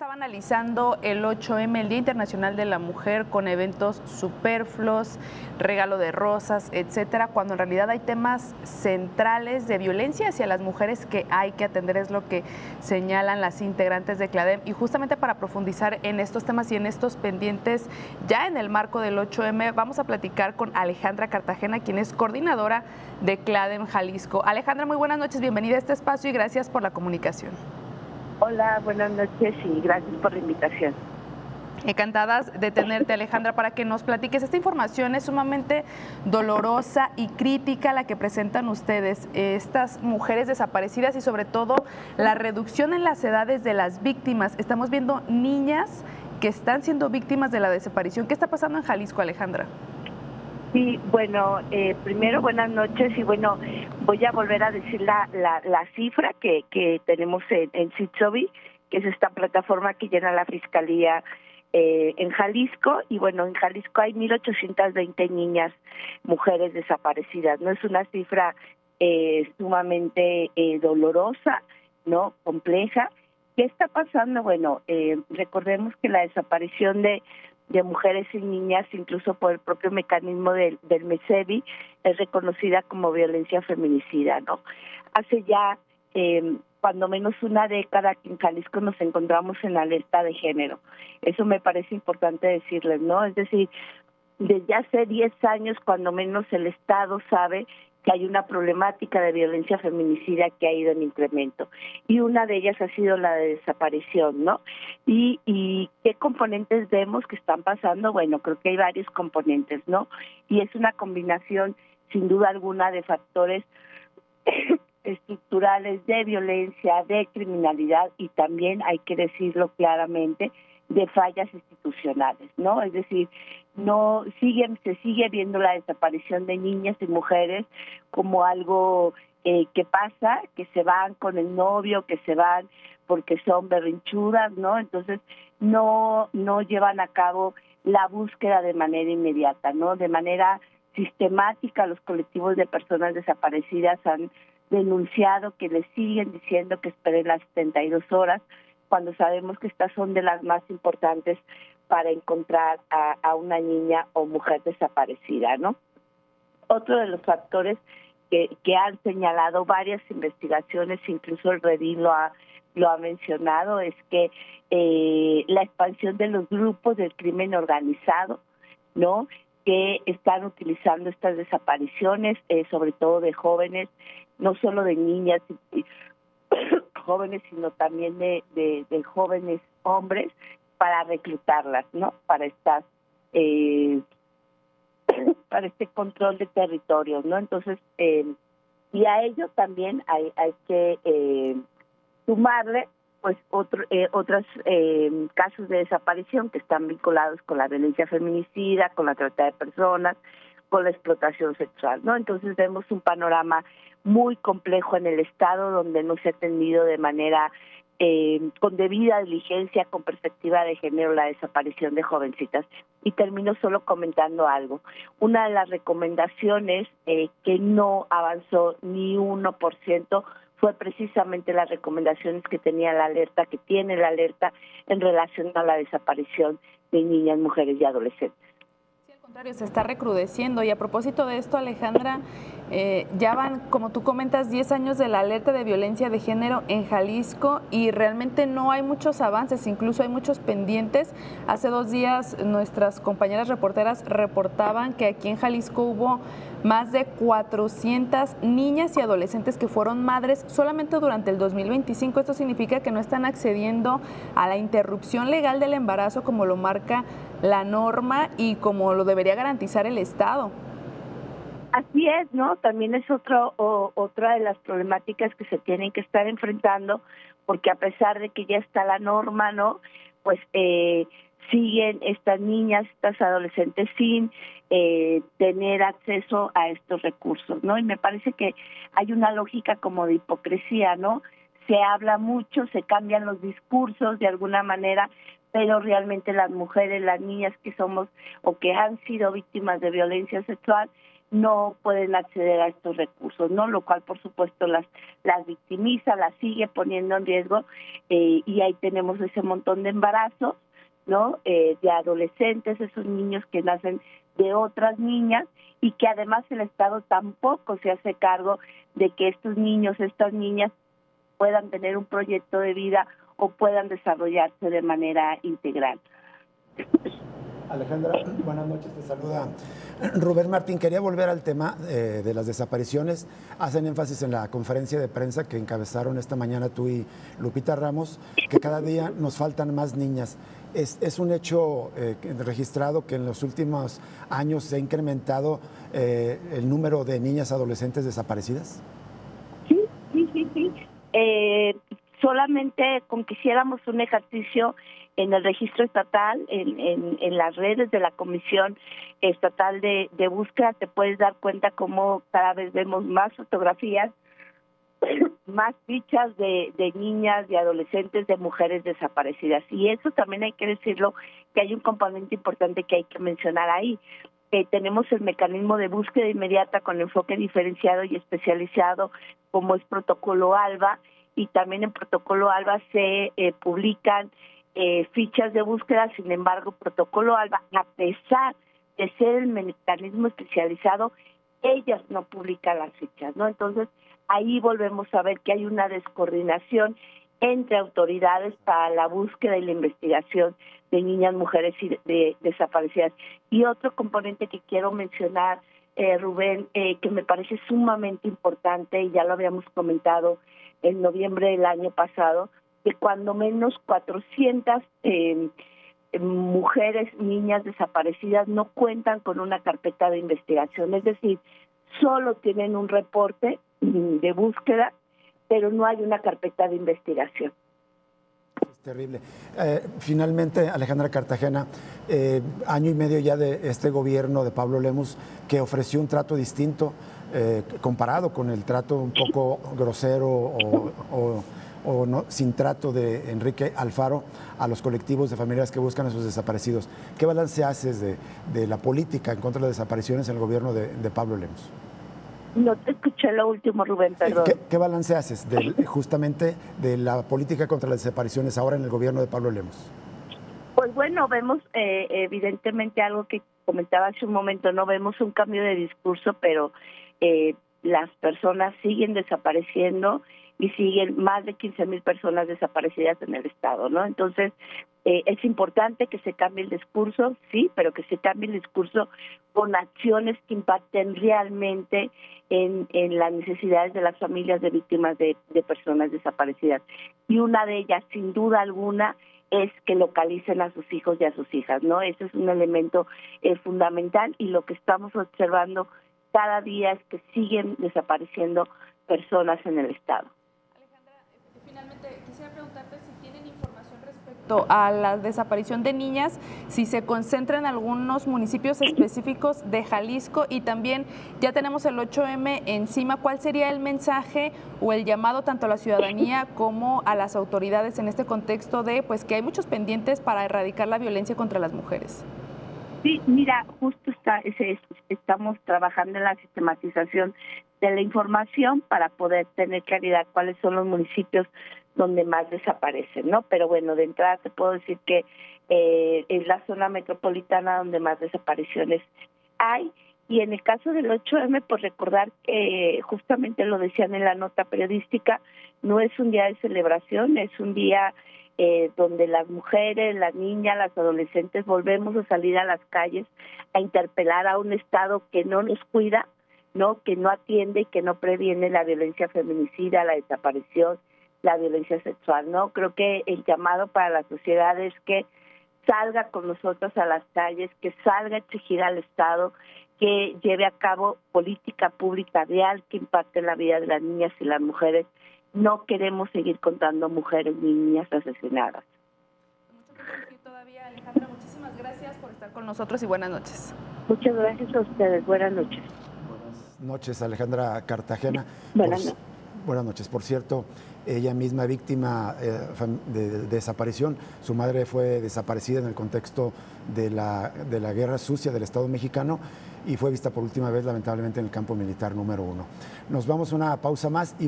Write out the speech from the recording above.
estaba analizando el 8M, el Día Internacional de la Mujer, con eventos superfluos, regalo de rosas, etcétera, cuando en realidad hay temas centrales de violencia hacia las mujeres que hay que atender, es lo que señalan las integrantes de CLADEM. Y justamente para profundizar en estos temas y en estos pendientes, ya en el marco del 8M, vamos a platicar con Alejandra Cartagena, quien es coordinadora de CLADEM Jalisco. Alejandra, muy buenas noches, bienvenida a este espacio y gracias por la comunicación. Hola, buenas noches y gracias por la invitación. Encantadas de tenerte, Alejandra, para que nos platiques. Esta información es sumamente dolorosa y crítica la que presentan ustedes, estas mujeres desaparecidas y sobre todo la reducción en las edades de las víctimas. Estamos viendo niñas que están siendo víctimas de la desaparición. ¿Qué está pasando en Jalisco, Alejandra? Sí, bueno, primero buenas noches y bueno, voy a volver a decir la cifra que tenemos en Citsobi, que es esta plataforma que llena la Fiscalía en Jalisco, y bueno, en Jalisco hay 1,820 niñas, mujeres desaparecidas, ¿no? Es una cifra sumamente dolorosa, ¿no? Compleja. ¿Qué está pasando? Bueno, recordemos que la desaparición de mujeres y niñas, incluso por el propio mecanismo del MECEVI, es reconocida como violencia feminicida, ¿no? Hace ya cuando menos una década que en Jalisco nos encontramos en alerta de género. Eso me parece importante decirles, ¿no? Es decir, desde hace 10 años, cuando menos, el Estado sabe que hay una problemática de violencia feminicida que ha ido en incremento. Y una de ellas ha sido la de desaparición, ¿no? ¿Y qué componentes vemos que están pasando? Bueno, creo que hay varios componentes, ¿no? Y es una combinación, sin duda alguna, de factores estructurales de violencia, de criminalidad y también, hay que decirlo claramente, de fallas institucionales, ¿no? Es decir, se sigue viendo la desaparición de niñas y mujeres como algo que pasa, que se van con el novio, que se van porque son berrinchudas, ¿no? Entonces no llevan a cabo la búsqueda de manera inmediata, ¿no? De manera sistemática, los colectivos de personas desaparecidas han denunciado que les siguen diciendo que esperen las 72 horas, cuando sabemos que estas son de las más importantes para encontrar a una niña o mujer desaparecida, ¿no? Otro de los factores que han señalado varias investigaciones, incluso el REDIM lo ha mencionado, es que la expansión de los grupos del crimen organizado, ¿no?, que están utilizando estas desapariciones, sobre todo de jóvenes, no solo de niñas jóvenes, sino también de jóvenes hombres, para reclutarlas, ¿no?, para estas para este control de territorios, ¿no? Entonces, y a ello también hay que sumarle pues otros casos de desaparición que están vinculados con la violencia feminicida, con la trata de personas, con la explotación sexual, ¿no? Entonces vemos un panorama muy complejo en el Estado, donde no se ha atendido de manera con debida diligencia, con perspectiva de género, la desaparición de jovencitas. Y termino solo comentando algo. Una de las recomendaciones que no avanzó ni 1% fue precisamente las recomendaciones que tenía la alerta, que tiene la alerta en relación a la desaparición de niñas, mujeres y adolescentes. Sí, al contrario, se está recrudeciendo. Y a propósito de esto, Alejandra, ya van, como tú comentas, 10 años de la alerta de violencia de género en Jalisco y realmente no hay muchos avances, incluso hay muchos pendientes. Hace 2 días nuestras compañeras reporteras reportaban que aquí en Jalisco hubo más de 400 niñas y adolescentes que fueron madres solamente durante el 2025. Esto significa que no están accediendo a la interrupción legal del embarazo como lo marca la norma y como lo debería garantizar el Estado. Así es, ¿no? También es otra de las problemáticas que se tienen que estar enfrentando, porque a pesar de que ya está la norma, ¿no?, pues siguen estas niñas, estas adolescentes sin tener acceso a estos recursos, ¿no? Y me parece que hay una lógica como de hipocresía, ¿no? Se habla mucho, se cambian los discursos de alguna manera, pero realmente las mujeres, las niñas que somos o que han sido víctimas de violencia sexual, no pueden acceder a estos recursos, ¿no? Lo cual, por supuesto, las victimiza, las sigue poniendo en riesgo, y ahí tenemos ese montón de embarazos, ¿no? De adolescentes, esos niños que nacen de otras niñas, y que además el Estado tampoco se hace cargo de que estos niños, estas niñas puedan tener un proyecto de vida o puedan desarrollarse de manera integral. Alejandra, buenas noches, te saluda Rubén Martín. Quería volver al tema de las desapariciones. Hacen énfasis en la conferencia de prensa que encabezaron esta mañana tú y Lupita Ramos, que cada día nos faltan más niñas. Es un hecho registrado que en los últimos años se ha incrementado el número de niñas adolescentes desaparecidas. Sí. Solamente con que hiciéramos un ejercicio en el registro estatal, en las redes de la Comisión Estatal de Búsqueda, te puedes dar cuenta cómo cada vez vemos más fotografías, más fichas de niñas, de adolescentes, de mujeres desaparecidas. Y eso también hay que decirlo, que hay un componente importante que hay que mencionar ahí. Tenemos el mecanismo de búsqueda inmediata con enfoque diferenciado y especializado, como es Protocolo ALBA, y también en Protocolo ALBA se publican fichas de búsqueda. Sin embargo, Protocolo ALBA, a pesar de ser el mecanismo especializado, ellas no publican las fichas, ¿no? Entonces, ahí volvemos a ver que hay una descoordinación entre autoridades para la búsqueda y la investigación de niñas, mujeres y desaparecidas. Y otro componente que quiero mencionar, Rubén, que me parece sumamente importante, y ya lo habíamos comentado en noviembre del año pasado, que cuando menos 400 mujeres, niñas desaparecidas no cuentan con una carpeta de investigación, es decir, solo tienen un reporte de búsqueda, pero no hay una carpeta de investigación. Es terrible. Finalmente, Alejandra Cartagena, año y medio ya de este gobierno de Pablo Lemus, que ofreció un trato distinto comparado con el trato un poco grosero o no, sin trato de Enrique Alfaro a los colectivos de familias que buscan a sus desaparecidos. ¿Qué balance haces de la política en contra de las desapariciones en el gobierno de Pablo Lemus? No te escuché lo último, Rubén, perdón. ¿Qué balance haces justamente de la política contra las desapariciones ahora en el gobierno de Pablo Lemus? Pues bueno, vemos evidentemente algo que comentaba hace un momento, no vemos un cambio de discurso, pero las personas siguen desapareciendo y siguen más de 15,000 personas desaparecidas en el estado, ¿no? Entonces, es importante que se cambie el discurso, sí, pero que se cambie el discurso con acciones que impacten realmente en las necesidades de las familias de víctimas de personas desaparecidas. Y una de ellas, sin duda alguna, es que localicen a sus hijos y a sus hijas, ¿no? Ese es un elemento fundamental, y lo que estamos observando cada día es que siguen desapareciendo personas en el estado. Finalmente, quisiera preguntarte si tienen información respecto a la desaparición de niñas, si se concentra en algunos municipios específicos de Jalisco, y también ya tenemos el 8M encima. ¿Cuál sería el mensaje o el llamado tanto a la ciudadanía como a las autoridades en este contexto de pues que hay muchos pendientes para erradicar la violencia contra las mujeres? Sí, mira, justo estamos trabajando en la sistematización de la información para poder tener claridad cuáles son los municipios donde más desaparecen, ¿no? Pero bueno, de entrada te puedo decir que es la zona metropolitana donde más desapariciones hay. Y en el caso del 8M, pues recordar que justamente lo decían en la nota periodística, no es un día de celebración, es un día donde las mujeres, las niñas, las adolescentes volvemos a salir a las calles a interpelar a un Estado que no nos cuida, no, que no atiende y que no previene la violencia feminicida, la desaparición, la violencia sexual, ¿no? Creo que el llamado para la sociedad es que salga con nosotros a las calles, que salga a exigir al Estado que lleve a cabo política pública real que impacte en la vida de las niñas y las mujeres. No queremos seguir contando mujeres ni niñas asesinadas. Mucho que decir todavía, Alejandra. Muchísimas gracias por estar con nosotros y buenas noches. Muchas gracias a ustedes. Buenas noches. Buenas noches, Alejandra Cartagena. Buenas noches. Por cierto, ella misma víctima de desaparición. Su madre fue desaparecida en el contexto de la guerra sucia del Estado mexicano. y fue vista por última vez lamentablemente en el campo militar número 1. Nos vamos a una pausa más y